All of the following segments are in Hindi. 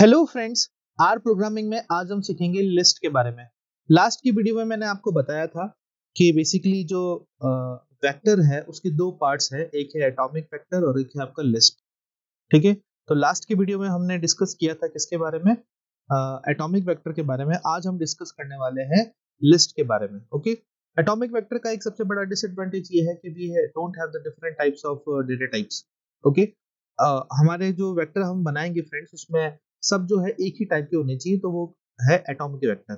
हेलो फ्रेंड्स, आर प्रोग्रामिंग में आज हम सीखेंगे लिस्ट के बारे में। लास्ट की वीडियो में मैंने आपको बताया था कि बेसिकली जो वेक्टर है उसके दो पार्ट्स है, एक है एटॉमिक वेक्टर और एक है आपका लिस्ट। ठीक है, तो लास्ट की वीडियो में हमने डिस्कस किया था किसके बारे में, एटॉमिक वेक्टर के बारे में। आज हम डिस्कस करने वाले हैं लिस्ट के बारे में। ओके, एटॉमिक वेक्टर का एक सबसे बड़ा डिसएडवांटेज ये है कि we don't have the different types of data types. Okay, हमारे जो वेक्टर हम बनाएंगे फ्रेंड्स, उसमें सब जो है एक ही टाइप के होने चाहिए, तो वो है एटॉमिक वेक्टर।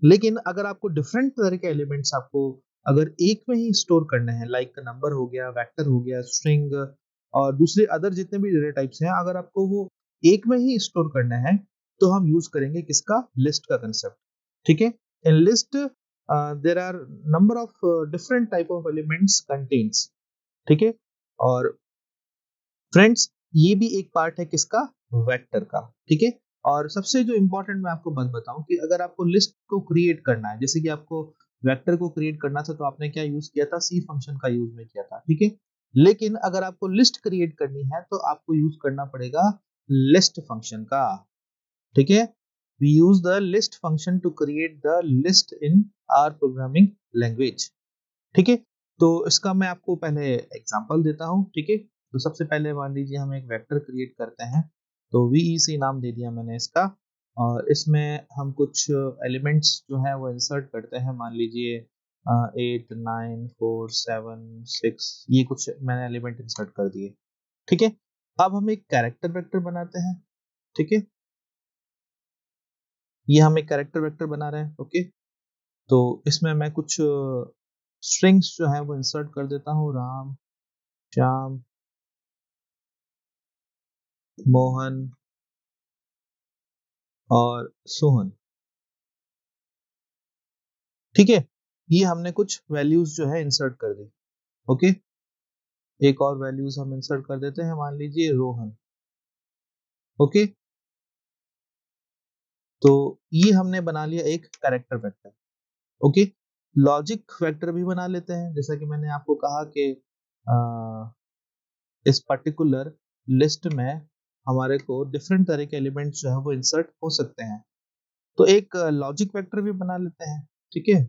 लेकिन अगर आपको डिफरेंट तरह के एलिमेंट्स आपको अगर एक में ही स्टोर करने हैं, लाइक नंबर हो गया, वेक्टर हो गया, स्ट्रिंग और दूसरे अदर जितने भी डेटा टाइप्स हैं, अगर आपको वो एक में ही स्टोर करना है तो हम यूज करेंगे किसका, लिस्ट का कंसेप्ट। ठीक है, in list there are number of different type of elements contains. ठीक है, और फ्रेंड्स ये भी एक पार्ट है किसका, वेक्टर का। ठीक है, और सबसे जो इंपॉर्टेंट मैं आपको बात बताऊं कि अगर आपको लिस्ट को क्रिएट करना है, जैसे कि आपको वेक्टर को क्रिएट करना था तो आपने क्या यूज किया था, सी फंक्शन का यूज में किया था। ठीक है, लेकिन अगर आपको लिस्ट क्रिएट करनी है तो आपको यूज करना पड़ेगा लिस्ट फंक्शन का। ठीक है, we use the list function to create the list in our programming language. ठीक है, तो इसका मैं आपको पहले एग्जांपल देता हूं। ठीक है, तो सबसे पहले मान लीजिए हम एक वेक्टर क्रिएट करते हैं, तो वीईसी नाम दे दिया मैंने इसका, और इसमें हम कुछ एलिमेंट्स जो है वो इंसर्ट करते हैं। मान लीजिए 8 9 4 7 6, ये कुछ मैंने एलिमेंट इंसर्ट कर दिए। ठीक है, अब हम एक कैरेक्टर वेक्टर बनाते हैं। ठीक है, ये हम एक कैरेक्टर वेक्टर बना रहे हैं। ओके, तो इसमें मैं कुछ स्ट्रिंग्स जो है वो इंसर्ट कर देता हूँ, राम, श्याम, मोहन और सोहन। ठीक है, ये हमने कुछ वैल्यूज जो है इंसर्ट कर दी। ओके, एक और वैल्यूज हम इंसर्ट कर देते हैं, मान लीजिए रोहन। ओके, तो ये हमने बना लिया एक character vector. Okay, logic vector भी बना लेते हैं, जैसा कि मैंने आपको कहा कि इस पर्टिकुलर लिस्ट में हमारे को डिफरेंट तरह के एलिमेंट्स जो है वो इंसर्ट हो सकते हैं, तो एक लॉजिक वेक्टर भी बना लेते हैं। ठीक है,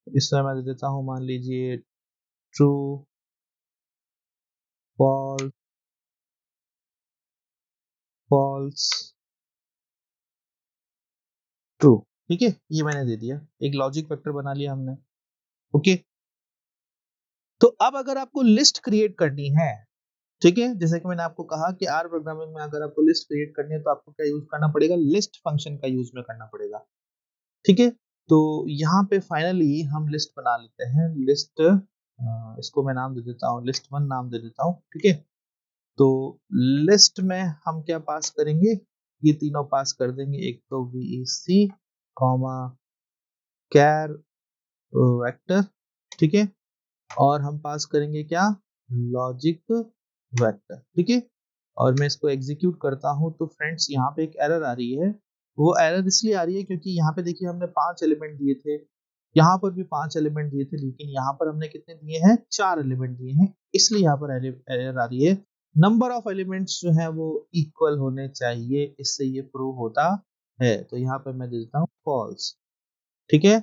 इसमें मैं दे देता हूँ, मान लीजिए ट्रू, फॉल्स, फॉल्स, ट्रू। ठीक है, ये मैंने दे दिया, एक लॉजिक वेक्टर बना लिया हमने। ओके, तो अब अगर आपको लिस्ट क्रिएट करनी है, ठीक है, जैसे कि मैंने आपको कहा कि आर प्रोग्रामिंग में अगर आपको लिस्ट क्रिएट करनी है तो आपको क्या यूज करना पड़ेगा, लिस्ट फंक्शन का यूज में करना पड़ेगा। ठीक है, तो यहाँ पे फाइनली हम लिस्ट बना लेते हैं। लिस्ट, इसको मैं नाम दे देता हूँ, लिस्ट वन नाम दे देता हूँ। ठीक है, तो लिस्ट में हम क्या पास करेंगे, ये तीनों पास कर देंगे, एक तो वीईसी कॉमा कैर वेक्टर। ठीक है, और हम पास करेंगे क्या, लॉजिक वेक्टर। ठीक है, और मैं इसको एग्जीक्यूट करता हूं तो फ्रेंड्स यहाँ पे एक एरर आ रही है। वो एरर इसलिए आ रही है क्योंकि यहाँ पे देखिए हमने 5 एलिमेंट दिए थे, यहाँ पर भी 5 एलिमेंट दिए थे, लेकिन यहाँ पर हमने कितने दिए हैं, 4 एलिमेंट दिए हैं, इसलिए यहाँ पर एरर आ रही है। नंबर ऑफ एलिमेंट्स जो है वो इक्वल होने चाहिए, इससे ये प्रूव होता है। तो यहाँ पर मैं दे देता हूँ फॉल्स। ठीक है,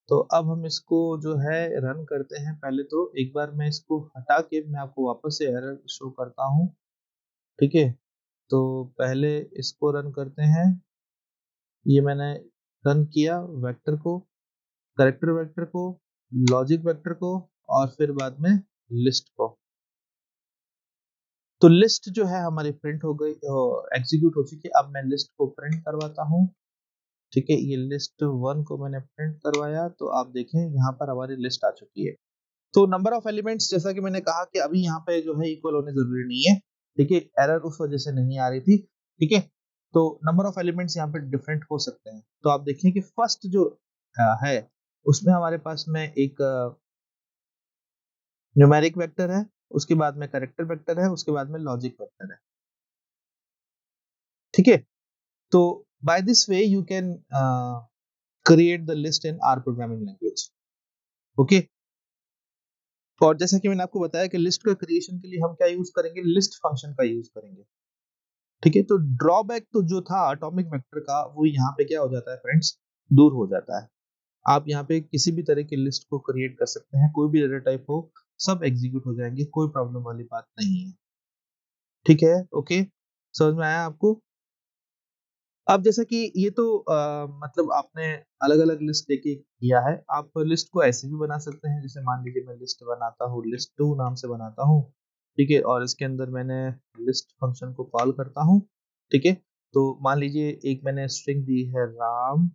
तो अब हम इसको जो है रन करते हैं। पहले तो एक बार मैं इसको हटा के मैं आपको वापस से एरर शो करता हूँ। ठीक है, तो पहले इसको रन करते हैं। ये मैंने रन किया वेक्टर को, कैरेक्टर वेक्टर को, लॉजिक वेक्टर को, और फिर बाद में लिस्ट को। तो लिस्ट जो है हमारी प्रिंट हो गई, एग्जीक्यूट हो चुकी है। अब मैं लिस्ट को प्रिंट करवाता हूँ। ठीक है, ये लिस्ट वन को मैंने प्रिंट करवाया, तो आप देखें यहाँ पर हमारी लिस्ट आ चुकी है। तो नंबर ऑफ एलिमेंट्स, जैसा कि मैंने कहा कि अभी यहाँ पे जो है इक्वल होने जरूरी नहीं है। ठीक है, एरर उस वजह से नहीं आ रही थी। ठीक है, तो नंबर ऑफ एलिमेंट्स यहाँ पे डिफरेंट हो सकते हैं। तो आप देखिए कि फर्स्ट जो है उसमें हमारे पास में एक न्यूमेरिक वेक्टर है, उसके बाद में कैरेक्टर वेक्टर है, उसके बाद में लॉजिक वेक्टर है। ठीक है, तो by this way you can create the list in R programming language. Okay, और जैसा कि मैंने आपको बताया कि लिस्ट का क्रिएशन के लिए हम क्या यूज करेंगे, लिस्ट फंक्शन का यूज करेंगे। ठीक है, तो ड्रॉबैक तो जो था एटॉमिक वेक्टर का वो यहाँ पे क्या हो जाता है फ्रेंड्स, दूर हो जाता है। आप यहाँ पे किसी भी तरह की लिस्ट को क्रिएट कर सकते हैं, कोई भी डेटा टाइप हो, सब एग्जीक्यूट हो जाएंगे, कोई प्रॉब्लम वाली बात नहीं है। ठीक है, ओके, समझ में आया आपको? अब जैसा कि ये तो मतलब आपने अलग-अलग लिस्ट लेके किया है, आप लिस्ट को ऐसे भी बना सकते हैं, जैसे मान लीजिए मैं लिस्ट बनाता हूँ, लिस्ट 2 नाम से बनाता हूँ, ठीक है? और इसके अंदर मैंने लिस्ट फंक्शन को कॉल करता हूँ, ठीक है? तो मान लीजिए एक मैंने स्ट्रिंग दी है राम,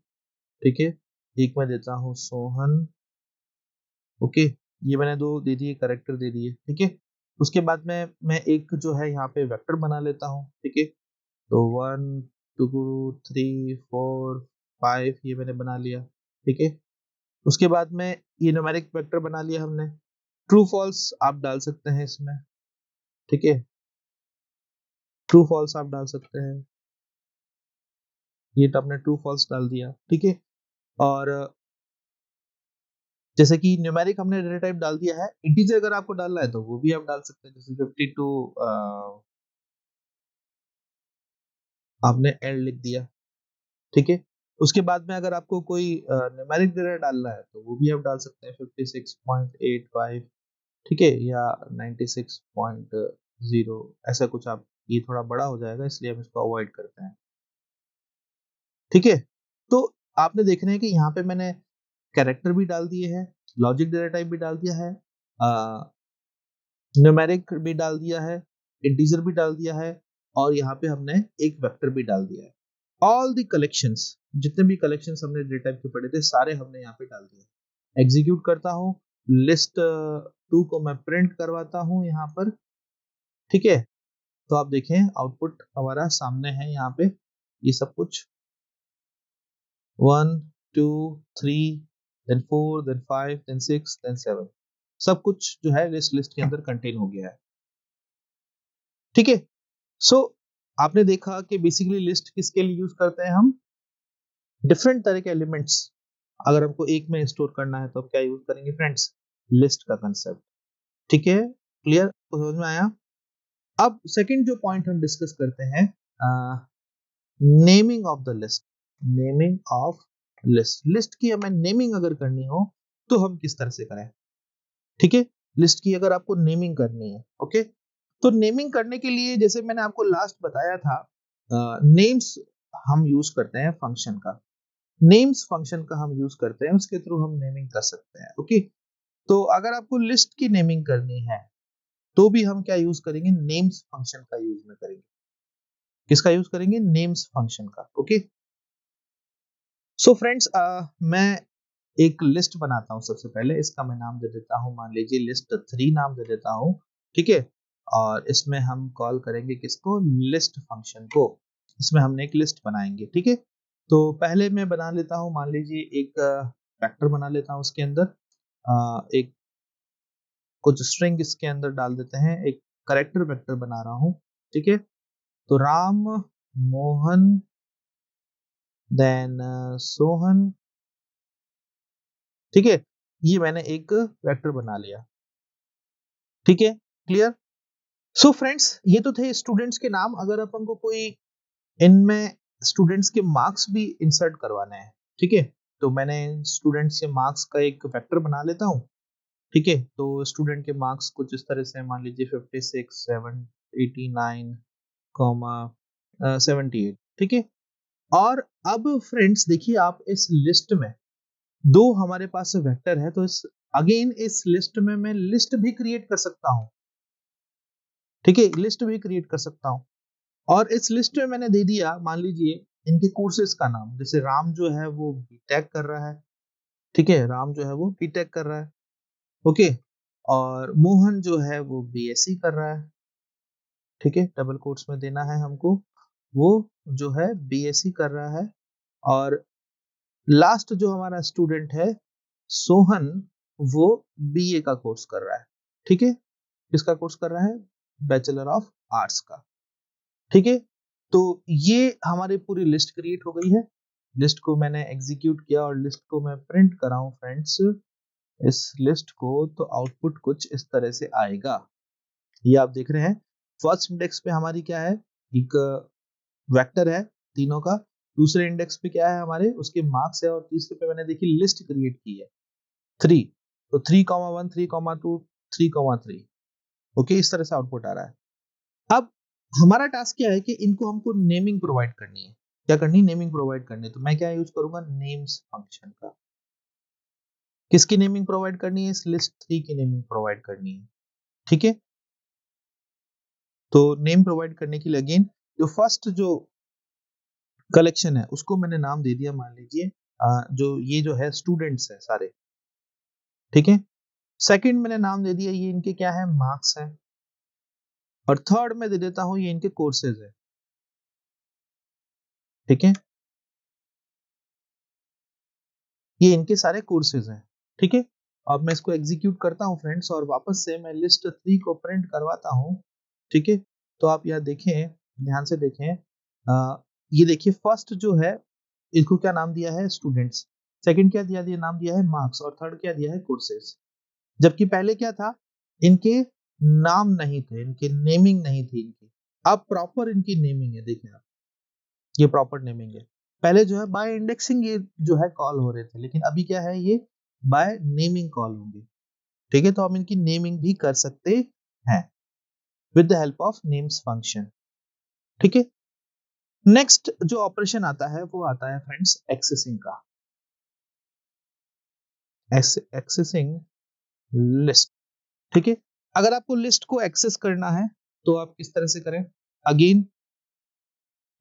ठीक है? एक मैं देता हूँ सोहन, ओके? ये मैंने 2 दे दिए, कैरेक्टर दे दिए, ठीक है? उसके बाद में मैं एक जो है यहाँ पे वेक्टर बना लेता हूँ, ठीक है? तो 1, 2, 3, 4, 5 ये मैंने बना लिया, ठीक है? उसके बाद में ये न्यूमेरिक वेक्टर बना लिया हमने। ट्रू फॉल्स आप डाल सकते हैं इसमें, ठीक है? ट्रू फॉल्स आप डाल सकते हैं। ये तो आपने ट्रू फॉल्स डाल दिया, ठीक है? और जैसे कि न्यूमेरिक हमने डेटा टाइप डाल दिया है, इंटीजर अगर आपको डालना है तो वो भी आप डाल सकते हैं, जैसे 52 आपने एल लिख दिया, ठीक है? उसके बाद में अगर आपको कोई न्यूमेरिक डेटा डालना है तो वो भी आप डाल सकते हैं 56.85, ठीक है? या 96.0 ऐसा कुछ आप, ये थोड़ा बड़ा हो जाएगा इसलिए हम इसको अवॉइड करते हैं, ठीक है? तो आपने देखना है कि यहाँ पे मैंने कैरेक्टर भी डाल दिए हैं, लॉजिक डेटा टाइप भी डाल दिया है, न्यूमेरिक भी डाल दिया है, इंटीजर भी डाल दिया है और यहाँ पे हमने एक वेक्टर भी डाल दिया है। ऑल द कलेक्शंस, जितने भी कलेक्शंस हमने डेटा टाइप के पढ़े थे सारे हमने यहाँ पे डाल दिए। एग्जीक्यूट करता हूँ, लिस्ट 2 को मैं प्रिंट करवाता हूँ यहाँ पर, ठीक है? तो आप देखें आउटपुट हमारा सामने है यहाँ पे, ये सब कुछ 1, 2, 3, देन 4, देन 5, देन 6, देन 7 सब कुछ जो है लिस्ट के अंदर कंटेन हो गया है, ठीक है? सो आपने देखा कि बेसिकली लिस्ट किसके लिए यूज करते हैं हम, डिफरेंट तरह के एलिमेंट्स अगर हमको एक में स्टोर करना है तो अब क्या यूज करेंगे फ्रेंड्स, लिस्ट का कंसेप्ट, ठीक है? क्लियर, समझ में आया? अब सेकंड जो पॉइंट हम डिस्कस करते हैं, naming of the list. Naming of list, list की हमें नेमिंग अगर करनी हो तो हम किस तरह से करें, ठीक है? लिस्ट की अगर आपको नेमिंग करनी है, ओके, तो नेमिंग करने के लिए जैसे मैंने आपको लास्ट बताया था, नेम्स हम यूज करते हैं फंक्शन का, नेम्स फंक्शन का हम यूज करते हैं, उसके थ्रू हम नेमिंग कर सकते हैं, ओके? तो अगर आपको लिस्ट की नेमिंग करनी है तो भी हम क्या यूज करेंगे, नेम्स फंक्शन का यूज में करेंगे। किसका यूज करेंगे, नेम्स फंक्शन का, ओके? सो फ्रेंड्स, मैं एक लिस्ट बनाता हूँ, सबसे पहले इसका मैं नाम दे देता हूँ, मान लीजिए लिस्ट 3 नाम दे देता हूँ, ठीक है? और इसमें हम कॉल करेंगे किसको, लिस्ट फंक्शन को। इसमें हमने एक लिस्ट बनाएंगे, ठीक है? तो पहले मैं बना लेता हूँ, मान लीजिए एक वेक्टर बना लेता हूँ, उसके अंदर एक कुछ स्ट्रिंग इसके अंदर डाल देते हैं, एक करेक्टर वेक्टर बना रहा हूँ, ठीक है? तो राम, मोहन, देन सोहन, ठीक है? ये मैंने एक वेक्टर बना लिया, ठीक है? क्लियर? सो फ्रेंड्स, ये तो थे स्टूडेंट्स के नाम। अगर अपन को कोई इनमें स्टूडेंट्स के मार्क्स भी इंसर्ट करवाने हैं, ठीक है, तो मैंने स्टूडेंट्स के मार्क्स का एक वेक्टर बना लेता हूँ, ठीक है? तो स्टूडेंट के मार्क्स कुछ इस तरह से, मान लीजिए 56, 7, 89, 78, ठीक है? और अब फ्रेंड्स देखिए, आप इस लिस्ट में दो हमारे पास वेक्टर है, तो इस अगेन इस लिस्ट में मैं लिस्ट भी क्रिएट कर सकता हूँ, ठीक है? लिस्ट भी क्रिएट कर सकता हूँ और इस लिस्ट में मैंने दे दिया, मान लीजिए इनके कोर्सेज का नाम, जैसे राम जो है वो बीटेक कर रहा है, ठीक है? राम जो है वो बीटेक कर रहा है, ओके? और मोहन जो है वो बीएससी कर रहा है, ठीक है? डबल कोट्स में देना है हमको, वो जो है बीएससी कर रहा है। और लास्ट जो हमारा स्टूडेंट है सोहन, वो बीए का कोर्स कर रहा है, ठीक है? किसका कोर्स कर रहा है, बैचलर ऑफ आर्ट्स का, ठीक है? तो ये हमारी पूरी लिस्ट क्रिएट हो गई है। लिस्ट को मैंने एग्जीक्यूट किया और लिस्ट को मैं प्रिंट कर रहा हूँ फ्रेंड्स, इस लिस्ट को, तो आउटपुट कुछ इस तरह से आएगा। ये आप देख रहे हैं, फर्स्ट इंडेक्स पे हमारी क्या है, एक वेक्टर है तीनों का, दूसरे इंडेक्स पे क्या है हमारे उसके मार्क्स है, और तीसरे पे मैंने देखी लिस्ट क्रिएट की है 3, तो 3,1 3,2 3,3। ओके, इस तरह से आउटपुट आ रहा है। अब हमारा टास्क क्या है कि इनको हमको नेमिंग प्रोवाइड करनी है। क्या करनी है? नेमिंग प्रोवाइड करनी है। तो मैं क्या यूज करूंगा? नेम्स फंक्शन का। किसकी नेमिंग प्रोवाइड करनी है? इस लिस्ट 3 की नेमिंग प्रोवाइड करनी है। ठीक है, तो नेम प्रोवाइड करने के लिए अगेन जो फर्स्ट जो कलेक्शन है उसको मैंने नाम दे दिया, मान लीजिए जो ये जो है स्टूडेंट्स है सारे। ठीक है, सेकंड मैंने नाम दे दिया, ये इनके क्या है? मार्क्स है। और थर्ड में दे देता हूं ये इनके कोर्सेज है। ठीक है, ये इनके सारे कोर्सेज हैं। ठीक है, अब मैं इसको एग्जीक्यूट करता हूं फ्रेंड्स, और वापस से मैं लिस्ट 3 को प्रिंट करवाता हूं। ठीक है, तो आप यहाँ देखें, ध्यान से देखें, ये देखिए फर्स्ट जो है इसको क्या नाम दिया है? स्टूडेंट्स। सेकंड क्या दिया दिया नाम दिया है? मार्क्स। और थर्ड क्या दिया है? कोर्सेज। जबकि पहले क्या था? इनके नाम नहीं थे, इनके नेमिंग नहीं थी इनकी। अब प्रॉपर इनकी नेमिंग है, देखिए आप, ये प्रॉपर नेमिंग है। पहले जो है बाय इंडेक्सिंग ये जो है कॉल हो रहे थे, लेकिन अभी क्या है? ये बाय नेमिंग कॉल होंगे। ठीक है, तो हम इनकी नेमिंग भी कर सकते हैं with the help of names function. ठीक है, नेक्स्ट जो ऑपरेशन आता है वो आता है फ्रेंड्स एक्सेसिंग का। Accessing list. ठीक है, अगर आपको लिस्ट को एक्सेस करना है तो आप किस तरह से करें? Again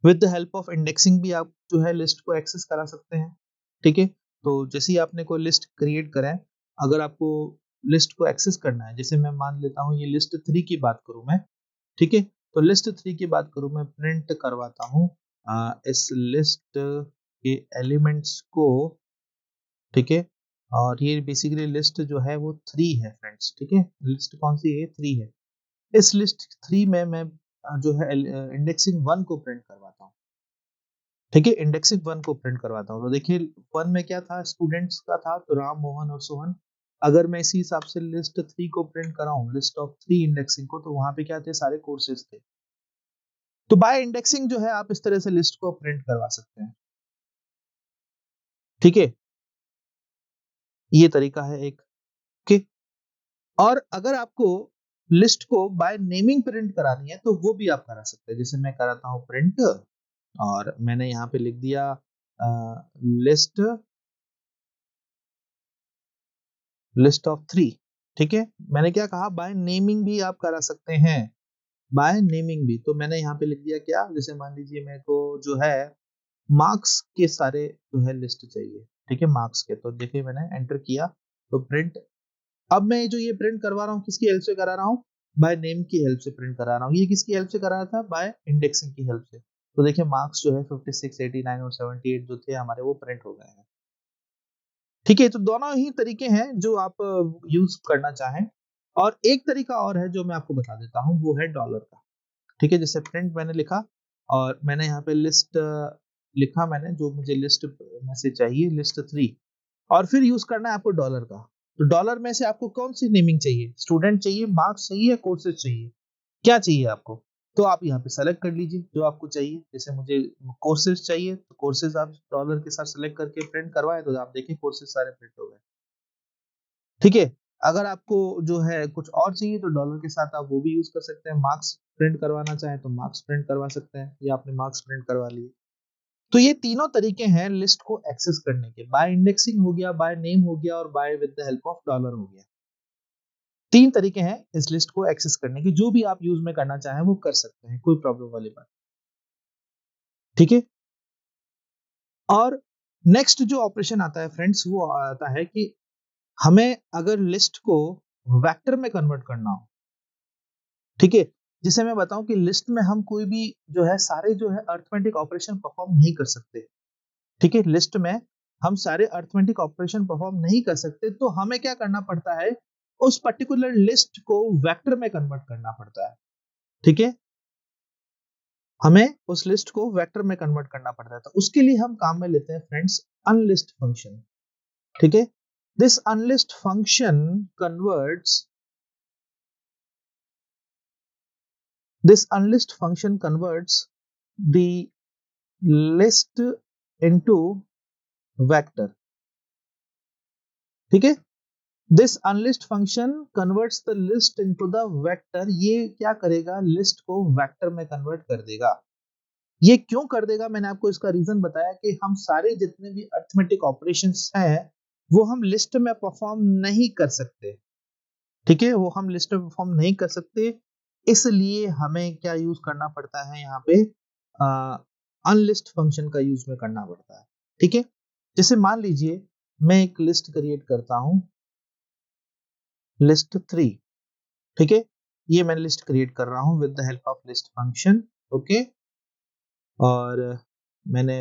with the help of indexing भी आप जो है लिस्ट को एक्सेस करा सकते हैं। ठीक है, तो जैसे ही आपने कोई लिस्ट क्रिएट करा है, अगर आपको लिस्ट को एक्सेस करना है, जैसे मैं मान लेता हूँ ये लिस्ट 3 की बात करूं मैं। ठीक है, तो लिस्ट 3 की बात करूं मैं, प्रिंट करवाता हूँ इस लिस्ट के एलिमेंट्स को। ठीक है, और ये बेसिकली लिस्ट जो है वो 3 है फ्रेंड्स। ठीक है, लिस्ट कौन सी है? 3 है। इस लिस्ट 3 में मैं जो है इंडेक्सिंग 1 को प्रिंट करवाता हूँ। ठीक है, इंडेक्सिंग 1 को प्रिंट करवाता हूँ। तो देखिए 1 में क्या था? स्टूडेंट्स का था, तो राम, मोहन और सोहन। अगर मैं इसी हिसाब से लिस्ट 3 को प्रिंट कराऊं, लिस्ट ऑफ 3 इंडेक्सिंग को, तो वहां पे क्या थे? सारे कोर्सेज थे। तो बाय इंडेक्सिंग जो है आप इस तरह से लिस्ट को प्रिंट करवा सकते हैं। ठीक है, ये तरीका है एक। ओके, और अगर आपको लिस्ट को बाय नेमिंग प्रिंट करानी है तो वो भी आप करा सकते हैं। जैसे मैं कराता हूं प्रिंट, और मैंने यहाँ पे लिख दिया लिस्ट लिस्ट ऑफ 3। ठीक है, मैंने क्या कहा? बाय नेमिंग भी आप करा सकते हैं, बाय नेमिंग भी। तो मैंने यहाँ पे लिख दिया क्या? जैसे मान लीजिए मेरे को जो है मार्क्स के सारे जो है लिस्ट चाहिए। ठीक है, मार्क्स के, तो देखिए मैंने एंटर किया, तो प्रिंट। अब मैं जो ये प्रिंट करवा रहा हूँ किसकी हेल्प से करा रहा हूँ? बाय नेम की हेल्प से प्रिंट करा रहा हूँ। ये किसकी हेल्प से करा रहा था? बाय इंडेक्सिंग की हेल्प से। तो देखिए मार्क्स जो है 56, 89 और 78 जो थे हमारे, वो प्रिंट हो गए हैं। ठीक है, तो दोनों ही तरीके हैं जो आप यूज करना चाहें। और एक तरीका और है जो मैं आपको बता देता हूँ, वो है डॉलर का। ठीक है, जैसे प्रिंट मैंने लिखा, और मैंने यहाँ पे लिस्ट लिखा, मैंने जो मुझे लिस्ट में से चाहिए, लिस्ट 3। और फिर यूज करना है आपको डॉलर का। तो डॉलर में से आपको कौन सी नेमिंग चाहिए? स्टूडेंट चाहिए, मार्क्स चाहिए, या कोर्सेज चाहिए? क्या चाहिए आपको? तो आप यहाँ पे सेलेक्ट कर लीजिए जो आपको चाहिए। जैसे मुझे कोर्सेज चाहिए, तो कोर्सेज आप डॉलर के साथ सेलेक्ट करके प्रिंट करवाए, तो आप देखिए कोर्सेज सारे प्रिंट हो गए। ठीक है, अगर आपको जो है कुछ और चाहिए तो डॉलर के साथ आप वो भी यूज कर सकते हैं। मार्क्स प्रिंट करवाना चाहें तो मार्क्स प्रिंट करवा सकते हैं, या आपने मार्क्स प्रिंट करवा लिए। तो ये तीनों तरीके हैं लिस्ट को एक्सेस करने के। बाय इंडेक्सिंग हो गया, बाय नेम हो गया, और by with the help of dollar हो गया। 3 तरीके हैं इस लिस्ट को एक्सेस करने के। जो भी आप यूज में करना चाहें वो कर सकते हैं, कोई प्रॉब्लम वाली बात। ठीक है, और नेक्स्ट जो ऑपरेशन आता है फ्रेंड्स, वो आता है कि हमें अगर लिस्ट को वेक्टर में कन्वर्ट करना हो। ठीक है, जिसे मैं बताऊं कि लिस्ट में हम कोई भी जो है सारे जो है अरिथमेटिक ऑपरेशन परफॉर्म नहीं कर सकते। ठीक है, लिस्ट में हम सारे अरिथमेटिक ऑपरेशन परफॉर्म नहीं कर सकते, तो हमें क्या करना पड़ता है? उस पर्टिकुलर लिस्ट को वेक्टर में कन्वर्ट करना पड़ता है। ठीक है, हमें उस लिस्ट को वेक्टर में कन्वर्ट करना पड़ता है। तो उसके लिए हम काम में लेते हैं फ्रेंड्स अनलिस्ट फंक्शन। ठीक है, this unlist function converts this unlist function converts the list into vector, ठीक है। This unlist function converts the list into the vector, ये क्या करेगा, लिस्ट को वेक्टर में कन्वर्ट कर देगा। ये क्यों कर देगा, मैंने आपको इसका रीजन बताया कि हम सारे जितने भी अरिथमेटिक ऑपरेशंस हैं वो हम लिस्ट में परफॉर्म नहीं कर सकते, ठीक है, वो हम लिस्ट में परफॉर्म नहीं कर सकते, इसलिए हमें क्या यूज करना पड़ता है यहाँ पे, अनलिस्ट फंक्शन का यूज में करना पड़ता है, ठीक है। जैसे मान लीजिए मैं एक लिस्ट क्रिएट करता हूं, लिस्ट 3, ठीक है, ये मैं लिस्ट क्रिएट कर रहा हूं with the help of list function, okay. और मैंने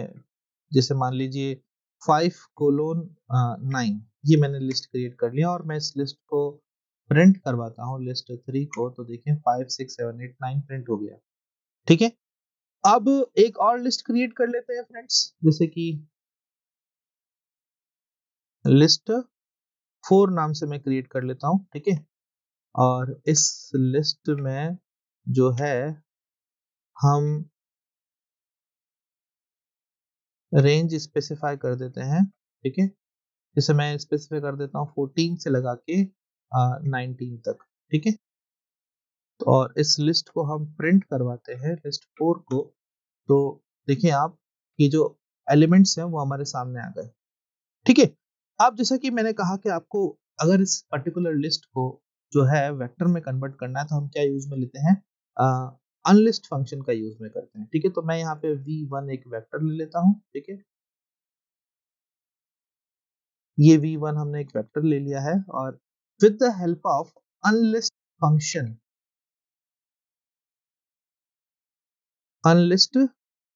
जैसे मान लीजिए 5:9 ये मैंने लिस्ट क्रिएट कर लिया और मैं इस लिस्ट को प्रिंट करवाता हूँ लिस्ट 3 को, तो देखिए 5 6 7 8 9 प्रिंट हो गया, ठीक है। अब एक और लिस्ट क्रिएट कर लेते हैं फ्रेंड्स, जैसे कि लिस्ट 4 नाम से मैं क्रिएट कर लेता हूँ, ठीक है। और इस लिस्ट में जो है हम रेंज स्पेसिफाई कर देते हैं, ठीक है। जैसे मैं स्पेसिफाई कर देता हूँ 14 से लगा के 19 तक, ठीक है। तो और इस लिस्ट को हम प्रिंट करवाते हैं लिस्ट 4 को, तो देखिए आप कि जो एलिमेंट्स हैं वो हमारे सामने आ गए, ठीक है। अब जैसा कि मैंने कहा कि आपको अगर इस पर्टिकुलर लिस्ट को जो है वेक्टर में कन्वर्ट करना है तो हम क्या यूज में लेते हैं, अनलिस्ट फंक्शन का यूज में करते हैं, ठीक है। तो मैं यहाँ पे v1 एक वेक्टर ले लेता हूँ, ठीक है। ये v1 हमने एक वेक्टर ले लिया है और with the help of unlist function, unlist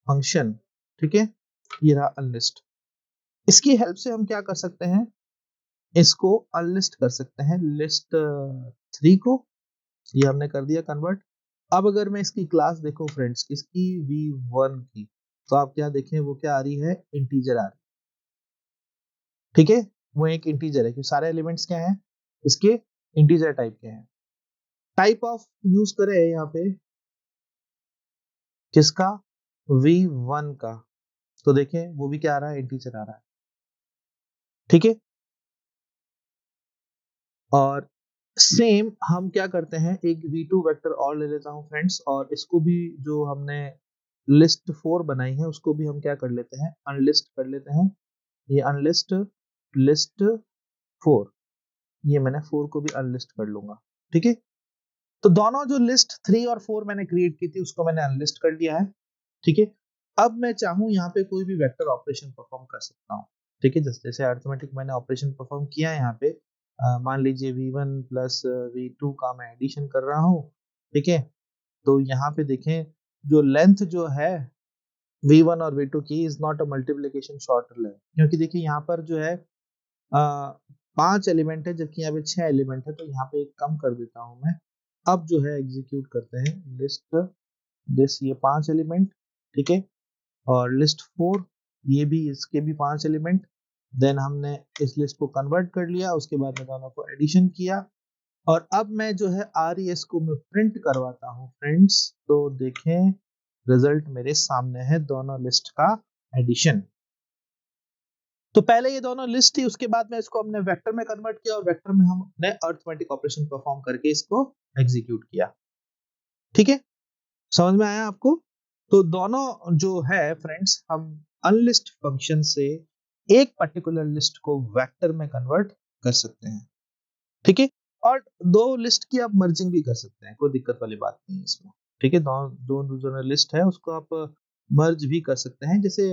function, ठीक है, ये रहा अनलिस्ट। इसकी हेल्प से हम क्या कर सकते हैं, इसको अनलिस्ट कर सकते हैं लिस्ट 3 को, ये हमने कर दिया कन्वर्ट। अब अगर मैं इसकी क्लास देखूं फ्रेंड्स, इसकी v1 की, तो आप क्या देखें वो क्या आ रही है, इंटीजर आ रही है, ठीक है। वो एक इंटीजर है क्योंकि सारे एलिमेंट्स क्या हैं इसके, इंटीजर टाइप के हैं। टाइप ऑफ यूज करें यहाँ पे किसका, v1 का, तो देखें वो भी क्या आ रहा है, इंटीजर आ रहा है, ठीक है। और सेम हम क्या करते हैं, एक v2 वेक्टर और ले लेता हूं फ्रेंड्स, और इसको भी जो हमने लिस्ट 4 बनाई है उसको भी हम क्या कर लेते हैं, अनलिस्ट कर लेते हैं। ये अनलिस्ट लिस्ट 4, ये मैंने 4 को भी अनलिस्ट कर लूंगा, ठीक है। तो दोनों जो लिस्ट 3 और 4 मैंने क्रिएट की थी उसको मैंने अनलिस्ट कर दिया है, ठीक है। अब मैं चाहूं यहाँ पे कोई भी वेक्टर ऑपरेशन परफॉर्म कर सकता हूँ, ठीक है। जैसे अरिथमेटिक मैंने ऑपरेशन परफॉर्म किया है यहाँ पे, मान लीजिए v1 प्लस v2 का मैं एडिशन कर रहा हूँ, ठीक है। तो यहाँ पे देखें जो लेंथ जो है v1 और v2 की is not a multiplication shorter length, क्योंकि देखिए यहाँ पर जो है 5 एलिमेंट है जबकि यहाँ पे 6 एलिमेंट है, तो यहाँ पे एक कम कर देता हूँ मैं। अब जो है एग्जीक्यूट करते हैं लिस्ट दिस, ये 5 एलिमेंट, ठीक है। और लिस्ट 4, ये भी इसके भी 5 एलिमेंट, देन हमने इस लिस्ट को कन्वर्ट कर लिया, उसके बाद में दोनों को एडिशन किया, और अब मैं जो है RES को मैं प्रिंट करवाता हूँ फ्रेंड्स, तो देखें रिजल्ट मेरे सामने है दोनों लिस्ट का एडिशन। तो पहले ये दोनों लिस्ट थी, उसके बाद में इसको हमने वेक्टर में कन्वर्ट किया और वेक्टर में हमने अरिथमेटिक ऑपरेशन परफॉर्म करके इसको एग्जीक्यूट किया, ठीक है। समझ में आया आपको। तो दोनों जो है फ्रेंड्स, हम अनलिस्ट फंक्शन से एक पर्टिकुलर लिस्ट को वेक्टर में कन्वर्ट कर सकते हैं, ठीक है। और दो लिस्ट की आप मर्जिंग भी कर सकते हैं, कोई दिक्कत वाली बात नहीं है इसमें, ठीक है। दो जो लिस्ट है उसको आप मर्ज भी कर सकते हैं। जैसे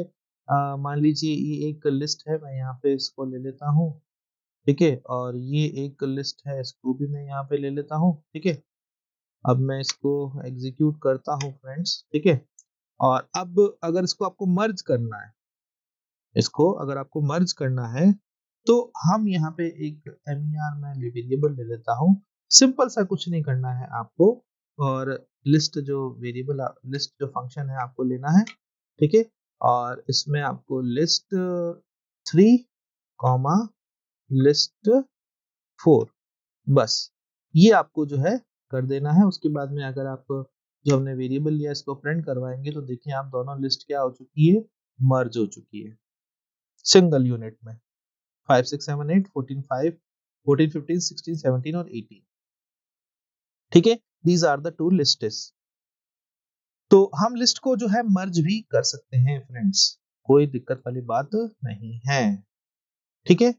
मान लीजिए ये एक लिस्ट है, मैं यहाँ पे इसको ले लेता हूँ, ठीक है। और ये एक लिस्ट है, इसको भी मैं यहाँ पे ले लेता हूँ, ठीक है। अब मैं इसको एग्जीक्यूट करता हूँ फ्रेंड्स, ठीक है। और अब अगर इसको आपको मर्ज करना है, इसको अगर आपको मर्ज करना है तो हम यहाँ पे एक MER में वेरिएबल ले लेता हूँ। सिंपल सा, कुछ नहीं करना है आपको, और लिस्ट जो वेरिएबल लिस्ट जो फंक्शन है आपको लेना है, ठीक है। और इसमें आपको लिस्ट 3 कॉमा लिस्ट 4, बस ये आपको जो है कर देना है। उसके बाद में अगर आप जो हमने वेरिएबल लिया इसको प्रिंट करवाएंगे तो देखिए आप दोनों लिस्ट क्या हो चुकी है, मर्ज हो चुकी है सिंगल यूनिट में। 5 6 7 8 14 5 14 15 16 17 और 18। ठीक है, these are the two lists. तो हम लिस्ट को जो है मर्ज भी कर सकते हैं फ्रेंड्स, कोई दिक्कत वाली बात नहीं है। ठीक है,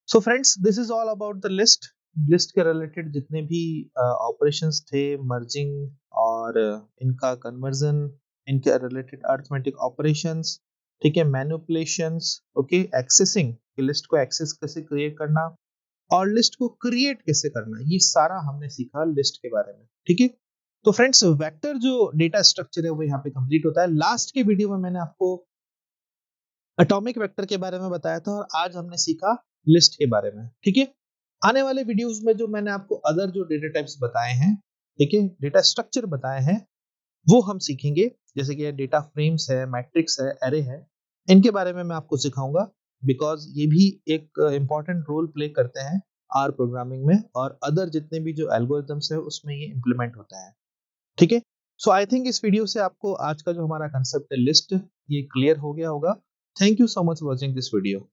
so friends this is all about the list. List के रिलेटेड जितने भी ऑपरेशंस थे, मर्जिंग और इनका कन्वर्जन, इनके रिलेटेड अरिथमेटिक ऑपरेशंस, ठीक है, मैनिपुलेशंस, ओके, एक्सेसिंग, लिस्ट को एक्सेस कैसे क्रिएट करना और लिस्ट को क्रिएट कैसे करना, ये सारा हमने सीखा लिस्ट के बारे में। ठीक है, तो फ्रेंड्स वेक्टर जो डेटा स्ट्रक्चर है वो यहाँ पे कंप्लीट होता है। लास्ट के वीडियो में मैंने आपको एटॉमिक वेक्टर के बारे में बताया था और आज हमने सीखा लिस्ट के बारे में। ठीक है, आने वाले वीडियोस में जो मैंने आपको अदर जो डेटा टाइप्स बताए हैं, ठीक है, डेटा स्ट्रक्चर बताए हैं, वो हम सीखेंगे। जैसे कि डेटा फ्रेम्स है, मैट्रिक्स है, एरे है, इनके बारे में मैं आपको सिखाऊंगा बिकॉज ये भी एक इंपॉर्टेंट रोल प्ले करते हैं आर प्रोग्रामिंग में और अदर जितने भी जो एल्गोरिथम्स है उसमें ये इम्प्लीमेंट होता है। ठीक है, सो आई थिंक इस वीडियो से आपको आज का जो हमारा कंसेप्ट है लिस्ट, ये क्लियर हो गया होगा। Thank you so much for watching this video.